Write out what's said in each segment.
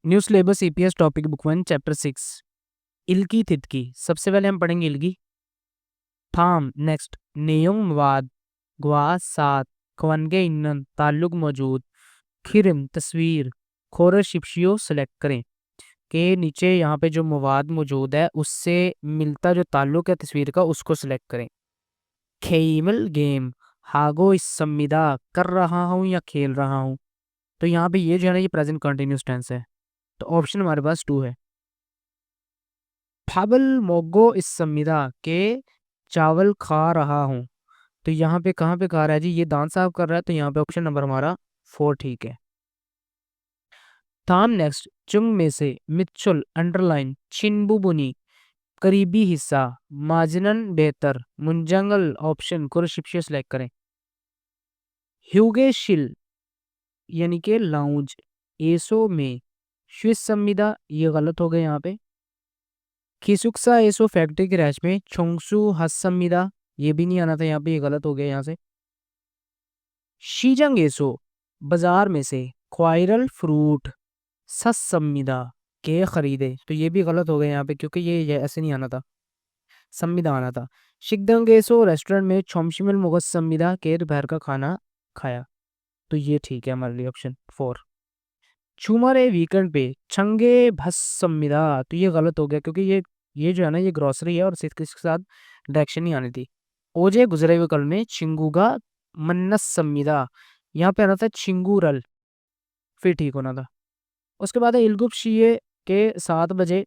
New syllabus EPS topic book 1 chapter 6 इल्की तितकी। सबसे पहले हम पढ़ेंगे इल्गी। थाम नेक्स्ट नेयोंग वाद ग्वा सात खवनगे इन्नन ताल्लुक मौजूद खिरम तस्वीर खोर शिप्शियो सेलेक्ट करें के नीचे यहाँ पे जो मवाद मौजूद है उससे मिलता जो ताल्लुक है तस्वीर का उसको सिलेक्ट करें। खेमल गेम हागो इस संविदा कर रहा हूँ या खेल रहा हूँ। तो यहाँ पे ये जो है ना ये प्रेजेंट कंटिन्यूस टेंस है, तो ऑप्शन हमारे पास 2 है। फाबल मोगो इस संविदा के चावल खा रहा हूँ। तो यहाँ पे कहाँ पे खा रहा है जी, ये दांत साफ कर रहा है, तो यहाँ पे ऑप्शन नंबर हमारा 4 ठीक है। थाम नेक्स्ट चुंग में से मिच्चुल अंडरलाइन चिनबुबुनी करीबी हिस्सा माजनन बेहतर मुंजंगल ऑप्शन को शिप्शियो सेलेक्ट करें। ह्यूगे शिल यानी के लाउंज एसो में स्विस संविदा ये गलत हो गए यहाँ पे। खिसुक्सा एसो फैक्ट्री के रैच में छोंगसू हस संविदा ये भी नहीं आना था यहाँ पे, ये गलत हो गया यहाँ से। शीजंग एसो बाजार में से क्वायरल फ्रूट सस संविदा के खरीदे, तो ये भी गलत हो गया यहाँ पे क्योंकि ये ऐसे नहीं आना था, संविदा आना था। शिकदंग एसो रेस्टोरेंट में छोमशिमल मुगस संविदा के दोपहर का खाना खाया, तो ये ठीक है हमारे लिए ऑप्शन 4। छुमारे वीकेंड पे छंगे भस संविदा, तो ये गलत हो गया क्योंकि ये जो है ना ये ग्रोसरी है और इसके साथ डायरेक्शन नहीं आनी थी। ओजे गुजरे हुए कल में चिंगूगा मन्नस संविदा, यहाँ पे आना था चिंगूरल, फिर ठीक होना था। उसके बाद है इलगुप शिये के 7 बजे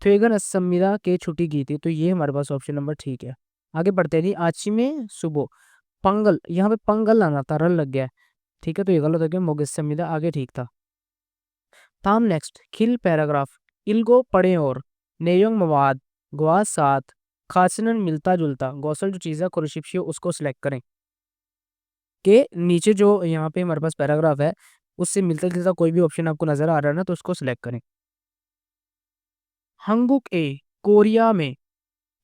थ्वेगन संविदा के छुट्टी की थी, तो ये हमारे पास ऑप्शन नंबर ठीक है। आगे बढ़ते हैं जी। आची में सुबह पंगल, यहाँ पे पंगल आना था, रल लग गया है, ठीक है, तो ये गलत हो गया। मोगिस संविदा आगे ठीक था। ताम नेक्स्ट खिल पैराग्राफ इल्गो पढ़े और नेयोंग मवाद ग्वा सात खासनन मिलता जुलता गौसल जो चीज़ है कुरुशिप्शियो उसको सिलेक्ट करें। के नीचे जो यहाँ पे हमारे पास पैराग्राफ है उससे मिलता जुलता कोई भी ऑप्शन आपको नजर आ रहा है ना, तो उसको सिलेक्ट करें। हंगुक ए कोरिया में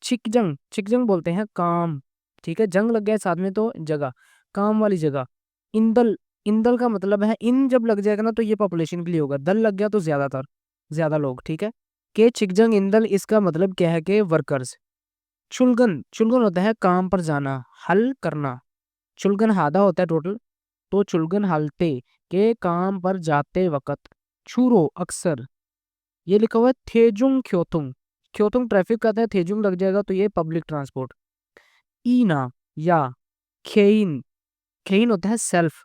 छिकजंग, छिकजंग बोलते हैं काम, ठीक है, जंग लग गया है साथ में तो जगह, काम वाली जगह। इंदल, इंदल का मतलब है इन जब लग जाएगा ना तो ये पॉपुलेशन के लिए होगा, दल लग गया तो ज्यादातर ज्यादा लोग, ठीक है। के छिकजंग इंदल इसका मतलब क्या है कि वर्कर्स। चुलगन, चुलगन होता है काम पर जाना, हल करना। चुलगन हादा होता है टोटल, तो चुलगन हलते के काम पर जाते वक्त। छूरो अक्सर, ये लिखा हुआ है थेजुंग ख्योतुंग, ख्योतुंग ट्रैफिक का था, थेजुंग लग जाएगा तो ये पब्लिक ट्रांसपोर्ट। ईना या खेइन, खेइन होता है सेल्फ,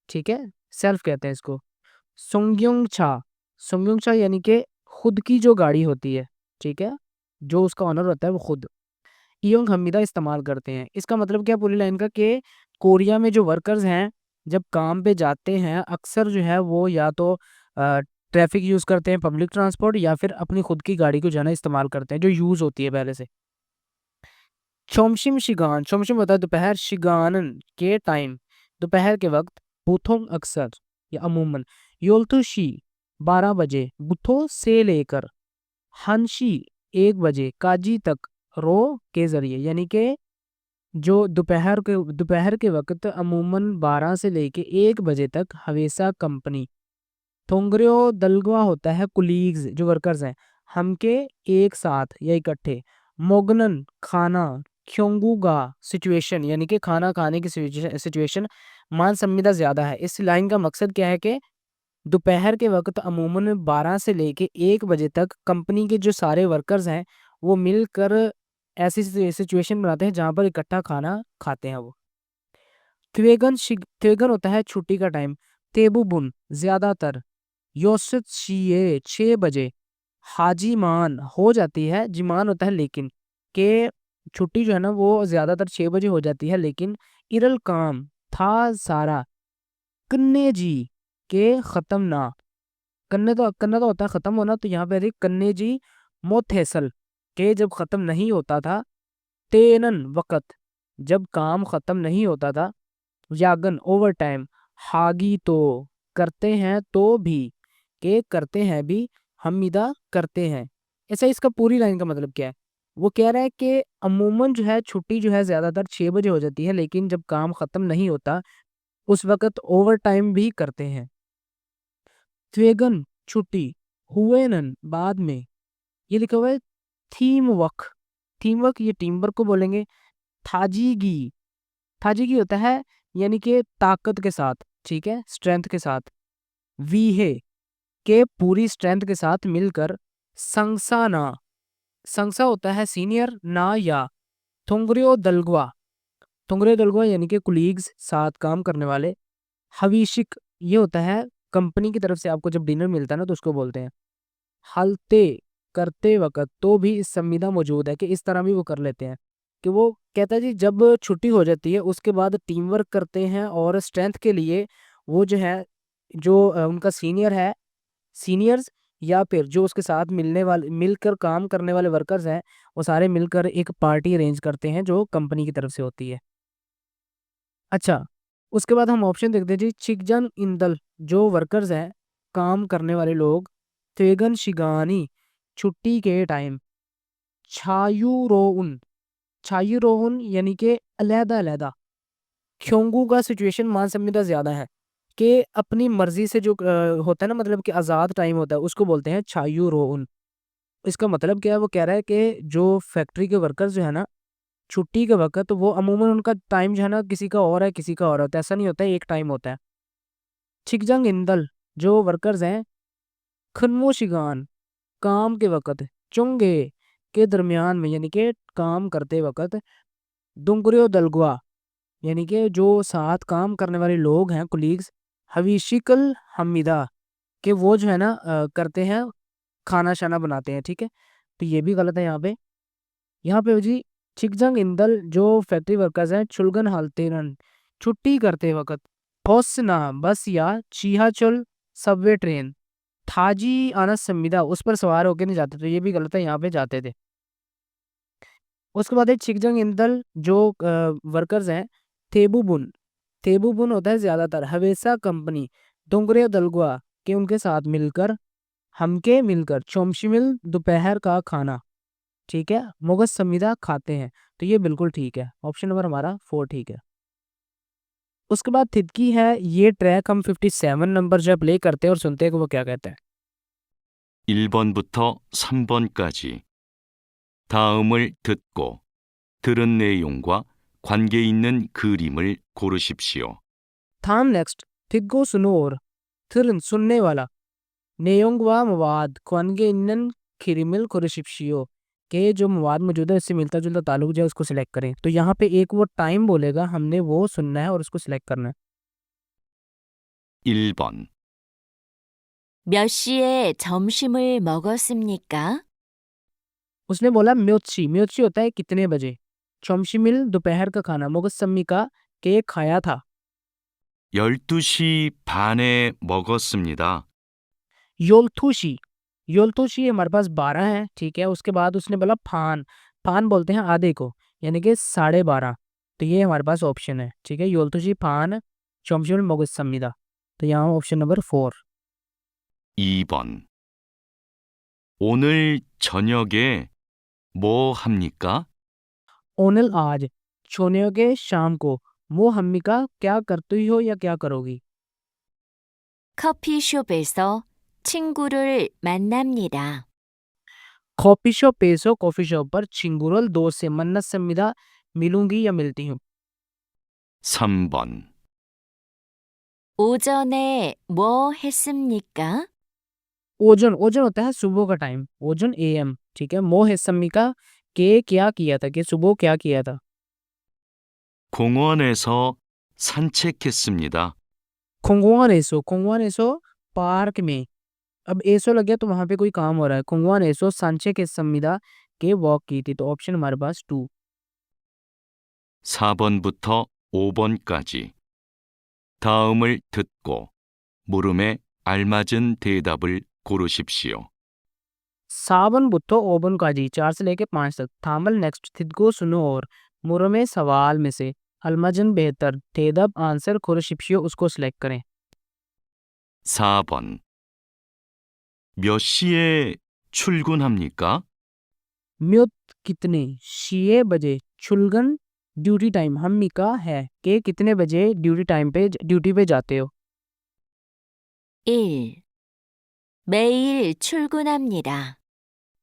ठीक है, सेल्फ कहते हैं इसको। सोंग्योंग छा, सोंग्योंग छा यानी कि खुद की जो गाड़ी होती है, ठीक है, जो उसका ऑनर होता है वो खुद। इयोंग हमीदा इस्तेमाल करते हैं, इसका मतलब क्या पूरी लाइन का कि कोरिया में जो वर्कर्स हैं जब काम पे जाते हैं अक्सर जो है वो या तो ट्रैफिक यूज करते हैं पब्लिक ट्रांसपोर्ट या फिर अपनी खुद की गाड़ी को जाना इस्तेमाल करते हैं जो यूज होती है पहले से। चोमशिम शिगान, चोमशिम होता है दोपहर, शिगानन के टाइम दोपहर के वक्त। बुथोंग अक्सर या अमूमन। योल्तुशी 12 बजे, बुथो से लेकर। हंशी 1 बजे, काजी तक रो के जरिए, यानी कि जो दोपहर के वक्त अमूमन 12 से लेके 1 बजे तक हवेसा कंपनी। थोंगर्यो दलगवा होता है कुलीग्स जो वर्कर्स हैं, हमके एक साथ या इकट्ठे। मोगनन खाना, ख्योंगुगा सिचुएशन यानी कि खाना खाने की सिचुएशन। मान संविदा ज्यादा है, इस लाइन का मकसद क्या है कि दोपहर के वक्त अमूमन 12 से लेके 1 बजे तक कंपनी के जो सारे वर्कर्स हैं वो मिलकर ऐसी सिचुएशन बनाते हैं जहां पर इकट्ठा खाना खाते हैं वो। त्वेगन होता है छुट्टी का टाइम। तेबुबुन ज्यादातर। योसित शीए 6 बजे। हाजीमान हो जाती है, जीमान होता है लेकिन, के छुट्टी जो है ना वो ज्यादातर 6 बजे हो जाती है लेकिन। इरल काम था सारा। कन्ने जी के खत्म ना, कन्ने तो होता है खत्म होना, तो यहाँ पे है कन्ने जी मोथेसल के जब खत्म नहीं होता था। तेनन वक़्त जब काम खत्म नहीं होता था। यागन ओवर टाइम। हागी तो करते हैं तो भी, के करते हैं भी, हमीदा करते हैं। ऐसा इसका पूरी लाइन का मतलब क्या है, वो कह रहा है कि अमूमन जो है छुट्टी जो है ज्यादातर 6 बजे हो जाती है लेकिन जब काम खत्म नहीं होता उस वक्त ओवर टाइम भी करते हैं। त्वेगन छुट्टी हुएनन बाद में। ये लिखा हुआ है थीम वर्क। थीम वर्क ये टीम वर्क को बोलेंगे। थाजीगी, थाजीगी होता है यानी कि ताकत के साथ, ठीक है, स्ट्रेंथ के साथ। वीहे के पूरी स्ट्रेंथ के साथ मिलकर। संसाना, संसा होता है सीनियर ना या। थोंगरियो दलगवा, थोंगरियो दलगवा यानी कि कुलीग्स, साथ काम करने वाले। हवीशिक ये होता है कंपनी की तरफ से आपको जब डिनर मिलता है ना तो उसको बोलते हैं। हलते करते वक्त तो भी इस संविदा मौजूद है कि इस तरह भी वो कर लेते हैं कि वो कहता है जी जब छुट्टी हो जाती है उसके बाद टीम वर्क करते हैं और स्ट्रेंथ के लिए वो जो है जो उनका सीनियर है, सीनियर्स या फिर जो उसके साथ मिलने वाले मिलकर काम करने वाले वर्कर्स हैं वो सारे मिलकर एक पार्टी अरेंज करते हैं जो कंपनी की तरफ से होती है। अच्छा, उसके बाद हम ऑप्शन देखते हैं जी। चिकजन इंदल जो वर्कर्स हैं, काम करने वाले लोग। तेगन शिगानी छुट्टी के टाइम। छायुरोउन, छायुरोउन यानी कि अलहदा अलहदा। क्योंगू का सिचुएशन मान संविदा ज्यादा है कि अपनी मर्जी से जो होता है ना, मतलब कि आजाद टाइम होता है उसको बोलते हैं छायुरोउन। इसका मतलब क्या है, वो कह रहा है कि जो फैक्ट्री के वर्कर्स जो है ना, छुट्टी के वक्त तो वो अमूमन उनका टाइम जो है ना किसी का और है किसी का और होता है, ऐसा नहीं होता है एक टाइम होता है। छिकजंग इंदल जो वर्कर्स हैं। खनमो शिगान काम के वक्त। चुंगे के दरमियान में यानी कि काम करते वक्त। दुंगरियो दलगुआ यानी कि जो साथ काम करने वाले लोग हैं कुलीग्स। हवीशिकल हमीदा कि वो जो है ना करते हैं, खाना शाना बनाते हैं, ठीक है। तो ये भी गलत है यहाँ पे। यहाँ पे जी चिकजंग इंदल जो फैक्ट्री वर्कर्स हैं चुलगन हालतेरन छुट्टी करते वक्त। होसना बस या चीहाचल सबवे ट्रेन। थाजी आना संविदा उस पर सवार होकर नहीं जाते, तो ये भी गलत है, यहाँ पे जाते थे। उसके बाद है चिकजंग इंदल जो वर्कर्स हैं। थेबुबुन, थेबुबुन होता है ज्यादातर हवेसा कंपनी। डोंगरे दलगुआ के उनके साथ मिलकर। हमके मिलकर चोमशिमिल दोपहर का खाना, ठीक है, मुगस संविदा खाते हैं। तो ये बिल्कुल ठीक है, ऑप्शन नंबर हमारा 4 ठीक है। उसके बाद थिदकी है। ये ट्रैक हम 57 नंबर जब प्ले करते हैं और सुनते हैं कि वो क्या कहते हैं। 1번부터 3번까지 다음을 듣고 들은 내용과 관계 있는 그림을 고르십시오. थाम नेक्स्ट थिग्गो सुनो और थिरन सुनने वाला। नेयोंगवा मवाद क्वानगे इन्नन खिरिमिल कुरिशिप्शियो के जो मवाद मौजूद है इससे मिलता जुलता ताल्लुक जो है उसको सिलेक्ट करें। तो यहाँ पे एक वो टाइम बोलेगा, हमने वो सुनना है और उसको सिलेक्ट करना है। 1번, 몇 시에 점심을 먹었습니까? उसने बोला म्योत्शी, म्योत्शी होता है कितने बजे। चोमशिमिल दोपहर का खाना, मोगसम्मी का केक खाया था। 12시 반에 먹었습니다. योलथुशी, योलथुशी हमारे पास 12 है, ठीक है। उसके बाद उसने बोला फान, फान बोलते हैं आधे को यानी कि 12:30। तो ये हमारे पास ऑप्शन है, ठीक है। योलथुशी फान चोमशिमिल मोगसम्मीदा। तो यहाँ ऑप्शन नंबर 4। 2번, 오늘 저녁에 뭐 합니까? ओनल आज, छोने शाम को। वो हम्मी का क्या करती हो या क्या करोगी। 커피숍에서 친구를 만납니다. कॉफी शॉप पेसो, कॉफी शॉप पर। चिंगुरल दोस्त से। मन्नत संविदा मिलूंगी या मिलती हूँ। 3번, 오전에 뭐 했습니까? ओजन, ओजन होता है सुबह का टाइम, ओजन एएम, ठीक है। मोह सम्मी का के क्या किया था, कि सुबह क्या किया था। 공원에서 산책했습니다. खुंगवान एसो, खुंगवान एसो पार्क में। अब एसो लग गया तो वहां पे कोई काम हो रहा है। खुंगवान एसो सांचे के संविदा के वॉक की थी। तो ऑप्शन हमारे पास 2। 4번부터 5번까지 다음을 듣고 물음에 알맞은 대답을 고르십시오. सावन बुत्थो ओबन काजी 4 से लेके 5 तक। थामल नेक्स्ट थिदगो सुनो और मुरो में सवाल में से अलमजन बेहतर तेदब आंसर खुरशिप्शियो उसको सिलेक्ट करें। 4번. 몇 시에 출근합니까? म्युत कितने, शिए बजे, छुलगन ड्यूटी टाइम, हम्मी का है कि कितने बजे ड्यूटी टाइम पे ड्यूटी पे जाते हो। 1. 매일 출근합니다.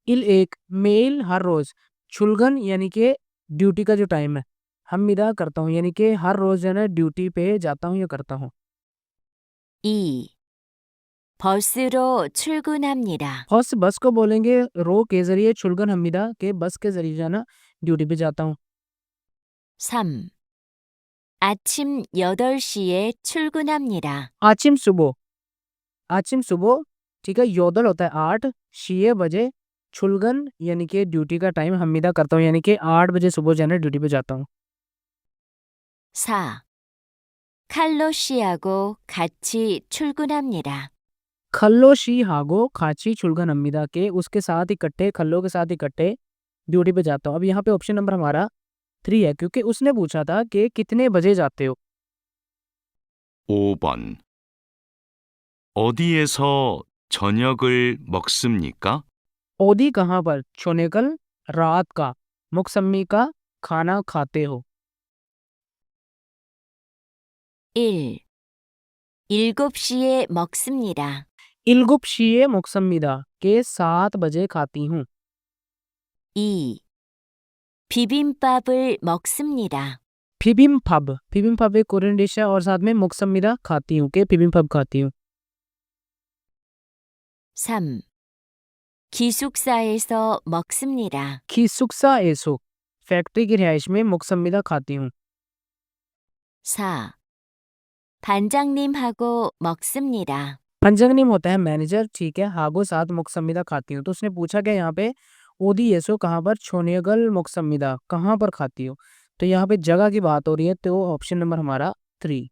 इल एक मेल हर रोज, चुलगन यानी कि ड्यूटी का जो टाइम है, हमिदा करता हूँ यानी कि हर रोज जो है ना ड्यूटी पे जाता हूँ या करता हूँ। 2. 버스로 출근합니다. फर्स्ट बस को बोलेंगे रो के जरिए, चुलगन हमिदा के बस के जरिए जो है ना ड्यूटी पे जाता हूँ। 3. 아침 8시에 출근합니다. आचिम सुबह, ठीक है, योदल होता है 8, 6 बजे, चुलगन यानी कि ड्यूटी का टाइम हमिदा करता हूँ यानी कि 8 बजे सुबह जो है ना ड्यूटी पे जाता हूँ। 4. 칼로 씨하고 같이 출근합니다. खल्लो शी हागो खाची चुलगन हमिदा के उसके साथ इकट्ठे, खल्लो के साथ इकट्ठे ड्यूटी पे जाता हूँ। अब यहाँ पे ऑप्शन नंबर हमारा 3 है क्योंकि उसने पूछा था कि कितने बजे जाते हो। 5번. 어디에서 저녁을 먹습니까? ओदी कहाँ पर, छोनेकल रात का, मुकसम्मी का खाना खाते हो। 1. 7시에 먹습니다. इलगुप शीए मुकसम्मिदा के 7 बजे खाती हूँ। 2. 비빔밥을 먹습니다. फिबिम पब एक कोरियन डिश है और साथ में मुकसम्मिदा खाती हूँ के फिबिम पब खाती हूँ। 3. 기숙사에서 먹습니다. खीसुक्सा एसो फैक्ट्री की रिहाइश में मुकसम्मिदा खाती हूँ। 4. 반장님하고 먹습니다. पंजंगनिम होता है मैनेजर, ठीक है, हागो साथ मुकसम्मिदा खाती हूँ। तो उसने पूछा क्या यहाँ पे, ओदी येसो कहाँ पर, छोनेगल मुकसम्मिदा कहाँ पर खाती हो। तो यहाँ पे जगह की बात हो रही है, तो ऑप्शन नंबर हमारा 3।